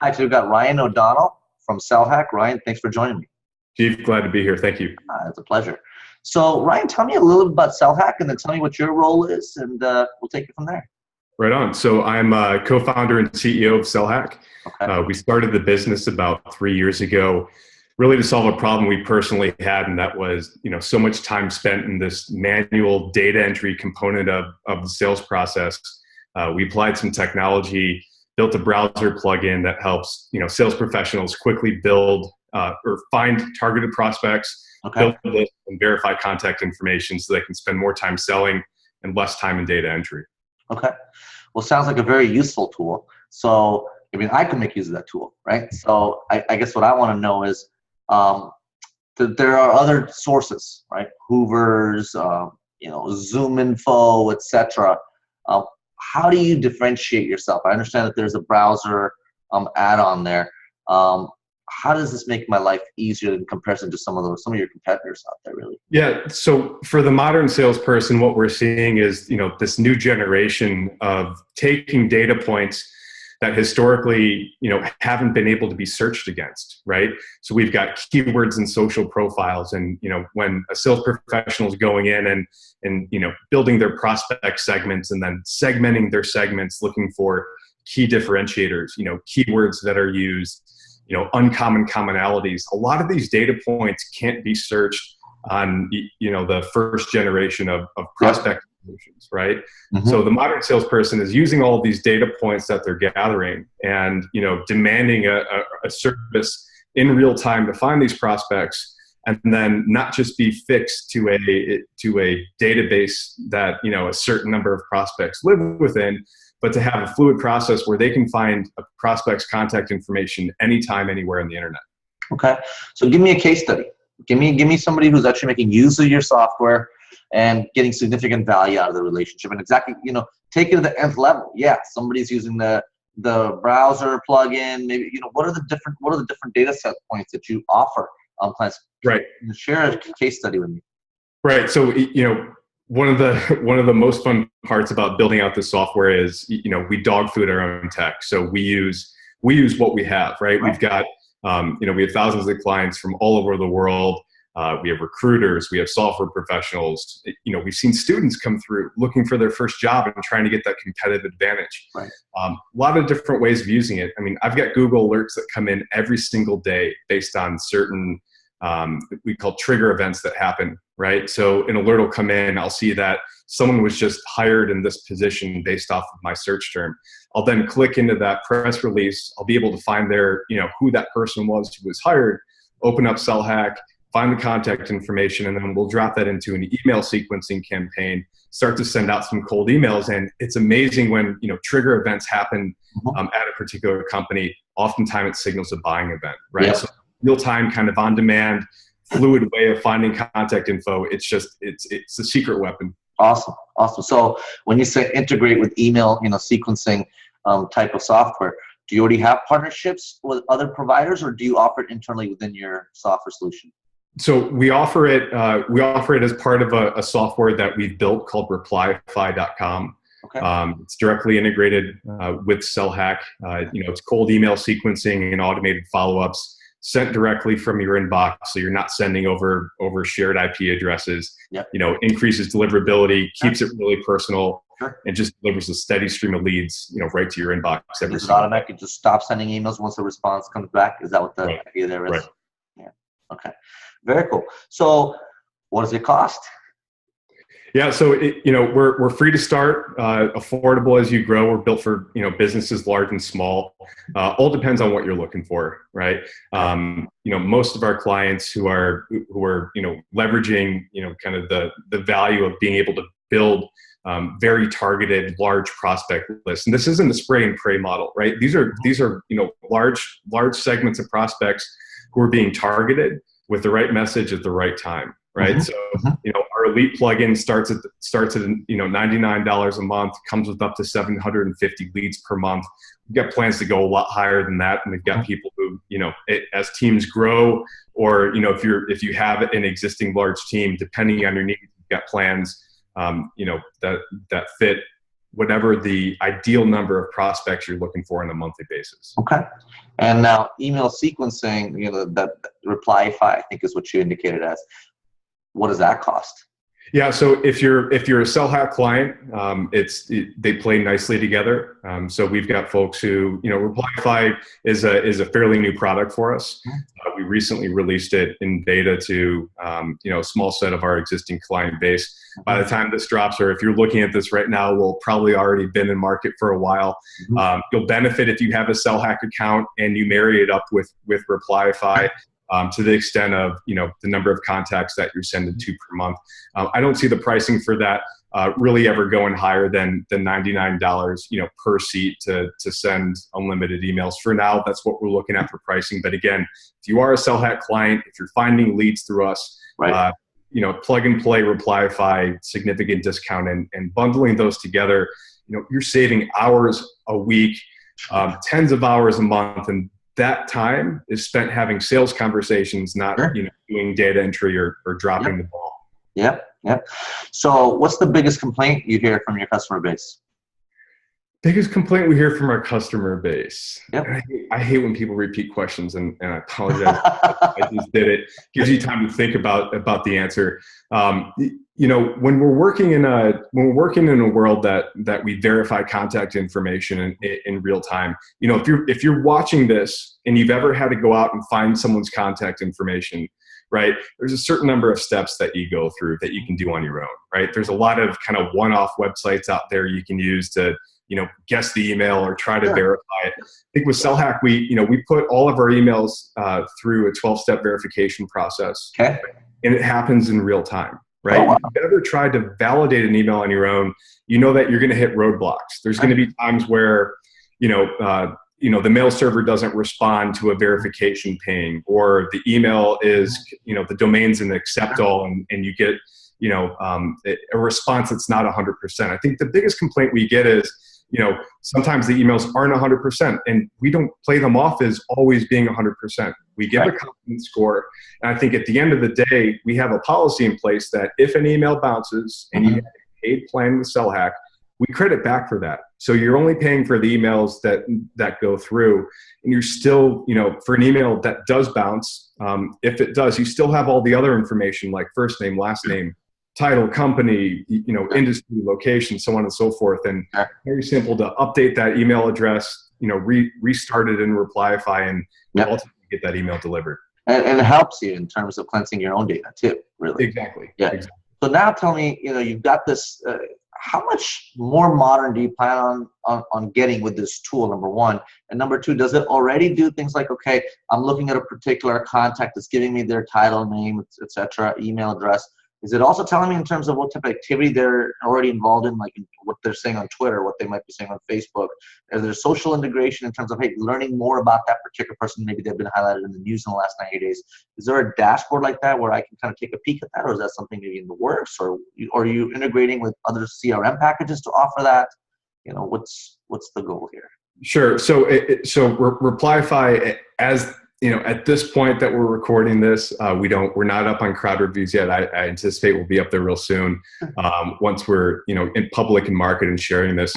Hi, so we've got Ryan O'Donnell from CellHack. Ryan, thanks for joining me. Chief, glad to be here. Thank you. It's a pleasure. So, Ryan, tell me a little bit about CellHack, and then tell me what your role is, and we'll take it from there. Right on. So I'm a co-founder and CEO of CellHack. Okay. We started the business about 3 years ago, really to solve a problem we personally had, and that was, so much time spent in this manual data entry component of the sales process. We applied some technology, built a browser plugin that helps, sales professionals quickly build or find targeted prospects, Okay. build lists, and verify contact information so they can spend more time selling and less time in data entry. Okay. Well, sounds like a very useful tool. So, I can make use of that tool, right? So, I guess what I want to know is that there are other sources, right? Hoover's, Zoom Info, etc. How do you differentiate yourself? I understand that there's a browser add-on there. How does this make my life easier in comparison to some of your competitors out there, really? Yeah. So for the modern salesperson, what we're seeing is, this new generation of taking data points that historically, haven't been able to be searched against, right? So we've got keywords and social profiles, and, when a sales professional is going in and, building their prospect segments and then segmenting their segments, looking for key differentiators, keywords that are used, uncommon commonalities. A lot of these data points can't be searched on, the first generation of prospect solutions, right? Mm-hmm. So the modern salesperson is using all of these data points that they're gathering and, demanding a service in real time to find these prospects, and then not just be fixed to a database that, a certain number of prospects live within, but to have a fluid process where they can find a prospect's contact information anytime, anywhere on the internet. Okay. So give me a case study. Give me somebody who's actually making use of your software and getting significant value out of the relationship. And exactly, take it to the nth level. Yeah, somebody's using the browser plugin. Maybe, what are the different data set points that you offer clients? Right. Share a case study with me. Right. So, one of the most fun parts about building out this software is, we dog food our own tech. So we use what we have, right? We've got, we have thousands of clients from all over the world. We have recruiters, we have software professionals. We've seen students come through looking for their first job and trying to get that competitive advantage. Right. A lot of different ways of using it. I've got Google alerts that come in every single day based on certain, we call trigger events that happen, right? So an alert will come in, I'll see that someone was just hired in this position based off of my search term. I'll then click into that press release. I'll be able to find who that person was who was hired, open up CellHack, find the contact information, and then we'll drop that into an email sequencing campaign, start to send out some cold emails. And it's amazing when, trigger events happen at a particular company. Oftentimes it signals a buying event, right? Yeah. So real-time, kind of on-demand, fluid way of finding contact info. It's a secret weapon. Awesome. So when you say integrate with email, sequencing type of software, do you already have partnerships with other providers, or do you offer it internally within your software solution? So we offer it as part of a software that we've built called Replyify.com. Okay. It's directly integrated with CellHack. It's cold email sequencing and automated follow-ups sent directly from your inbox, so you're not sending over shared IP addresses. Yep. Increases deliverability, keeps Sure. it really personal, Sure. and just delivers a steady stream of leads, right to your inbox every Is it single day. automatic? You just stop sending emails once the response comes back? Is that what the Right. idea there is? Right. Yeah. Okay. Very cool. So what does it cost? Yeah, so we're free to start, affordable as you grow. We're built for businesses large and small. All depends on what you're looking for, right? Most of our clients who are leveraging kind of the value of being able to build very targeted large prospect lists, and this isn't a spray and pray model, right? These are large segments of prospects who are being targeted with the right message at the right time. Right. So, our elite plugin starts at $99 a month, comes with up to 750 leads per month. We've got plans to go a lot higher than that. And we've got people who, as teams grow, or, if you have an existing large team, depending on your needs, you've got plans, that fit, whatever the ideal number of prospects you're looking for on a monthly basis. Okay. And now email sequencing, that Replyify, I think is what you indicated as. What does that cost? Yeah, so if you're a SellHack client, they play nicely together. So we've got folks who, Replyify is a fairly new product for us. We recently released it in beta to a small set of our existing client base. By the time this drops, or if you're looking at this right now, we'll probably already been in market for a while. You'll benefit if you have a SellHack account and you marry it up with Replyify. To the extent of the number of contacts that you're sending to per month. I don't see the pricing for that really ever going higher than $99 per seat to send unlimited emails. For now, that's what we're looking at for pricing. But again, if you are a SellHack client, if you're finding leads through us, right. Plug and play, Replyify, significant discount, and bundling those together, you're saving hours a week, tens of hours a month, and that time is spent having sales conversations, not doing data entry or dropping the ball. Yep. So what's the biggest complaint you hear from your customer base? Biggest complaint we hear from our customer base. Yep. I hate when people repeat questions, and I apologize. I just did it. Gives you time to think about the answer. When we're working in a world that we verify contact information in real time, if you're watching this and you've ever had to go out and find someone's contact information, right? There's a certain number of steps that you go through that you can do on your own, right? There's a lot of kind of one-off websites out there you can use to guess the email or try to verify it. I think with SellHack, we put all of our emails through a 12-step verification process, and it happens in real time, right? Oh, wow. If you've ever tried to validate an email on your own, you know that you're going to hit roadblocks. There's going to be times where, the mail server doesn't respond to a verification ping, or the email is, the domain's an accept all, and you get, a response that's not 100%. I think the biggest complaint we get is, sometimes the emails aren't 100%, and we don't play them off as always being 100%. We give a confidence score, and I think at the end of the day, we have a policy in place that if an email bounces and you have a paid plan with SellHack, we credit back for that. So you're only paying for the emails that go through, and you're still, for an email that does bounce, if it does, you still have all the other information like first name, last name, title, company, industry, location, so on and so forth. And very simple to update that email address, restart it in Replyify, and ultimately get that email delivered. And it helps you in terms of cleansing your own data too, really. Exactly. Yeah. Exactly. So now tell me, you've got this, how much more modern do you plan on getting with this tool, number one? And number two, does it already do things like, okay, I'm looking at a particular contact that's giving me their title, name, etc., email address. Is it also telling me in terms of what type of activity they're already involved in, like what they're saying on Twitter, what they might be saying on Facebook? Is there social integration in terms of, hey, learning more about that particular person? Maybe they've been highlighted in the news in the last 90 days. Is there a dashboard like that where I can kind of take a peek at that? Or is that something maybe in the works? Or are you integrating with other CRM packages to offer that? What's the goal here? Sure. So Replyify, as at this point that we're recording this, we're not up on crowd reviews yet. I anticipate we'll be up there real soon. Once we're, in public and market and sharing this,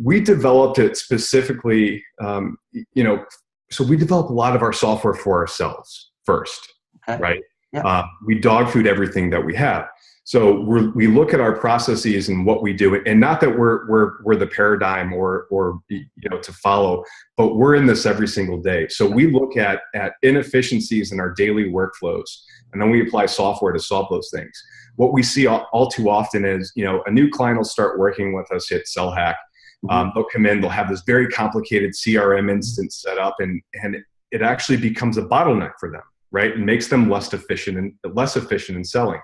we developed it specifically, so we developed a lot of our software for ourselves first, right? Yeah. We dog food everything that we have. So we look at our processes and what we do, and not that we're the paradigm or to follow, but we're in this every single day. So we look at inefficiencies in our daily workflows, and then we apply software to solve those things. What we see all too often is, a new client will start working with us at SellHack. They'll come in, they'll have this very complicated CRM instance set up, and it actually becomes a bottleneck for them, right? And makes them less efficient in selling.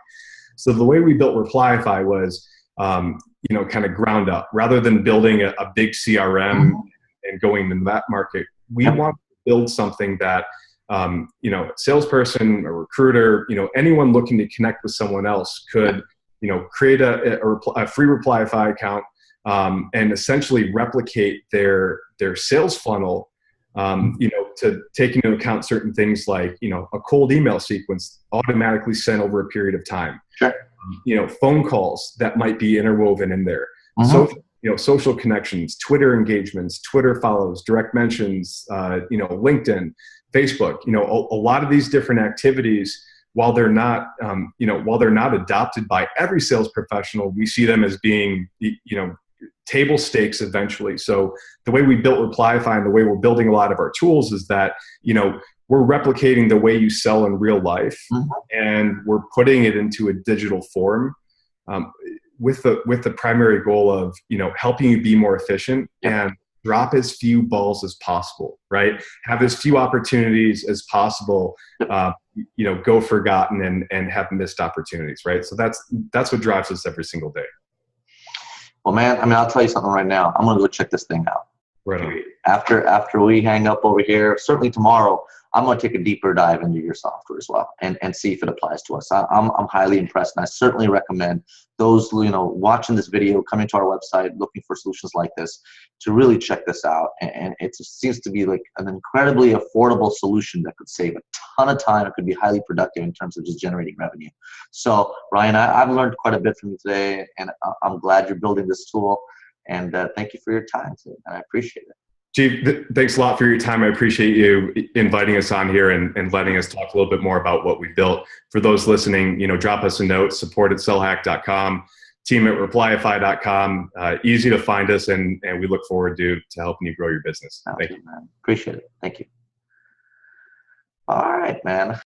So the way we built Replyify was, kind of ground up. Rather than building a big CRM and going into that market, we want to build something that, a salesperson, a recruiter, anyone looking to connect with someone else could, create a free Replyify account, and essentially replicate their sales funnel, to take into account certain things like, a cold email sequence automatically sent over a period of time. Sure. Phone calls that might be interwoven in there. Social social connections, Twitter engagements, Twitter follows, direct mentions, LinkedIn, Facebook, a lot of these different activities, while they're not, adopted by every sales professional, we see them as being, table stakes eventually. So the way we built Replyify and the way we're building a lot of our tools is that, we're replicating the way you sell in real life, and we're putting it into a digital form, with the primary goal of, helping you be more efficient and drop as few balls as possible, right? Have as few opportunities as possible, go forgotten and have missed opportunities, right? So that's what drives us every single day. Well, man, I'll tell you something right now. I'm going to go check this thing out. Right on. After we hang up over here, certainly tomorrow, I'm going to take a deeper dive into your software as well and see if it applies to us. I'm highly impressed, and I certainly recommend those watching this video, coming to our website, looking for solutions like this, to really check this out. And it seems to be like an incredibly affordable solution that could save a ton of time. It could be highly productive in terms of just generating revenue. So, Ryan, I've learned quite a bit from you today, and I'm glad you're building this tool. And thank you for your time today. I appreciate it. Chief, thanks a lot for your time. I appreciate you inviting us on here and letting us talk a little bit more about what we built. For those listening, drop us a note, support@sellhack.com, team@replyify.com. Easy to find us, and we look forward to helping you grow your business. Thank you, man. Appreciate it. Thank you. All right, man.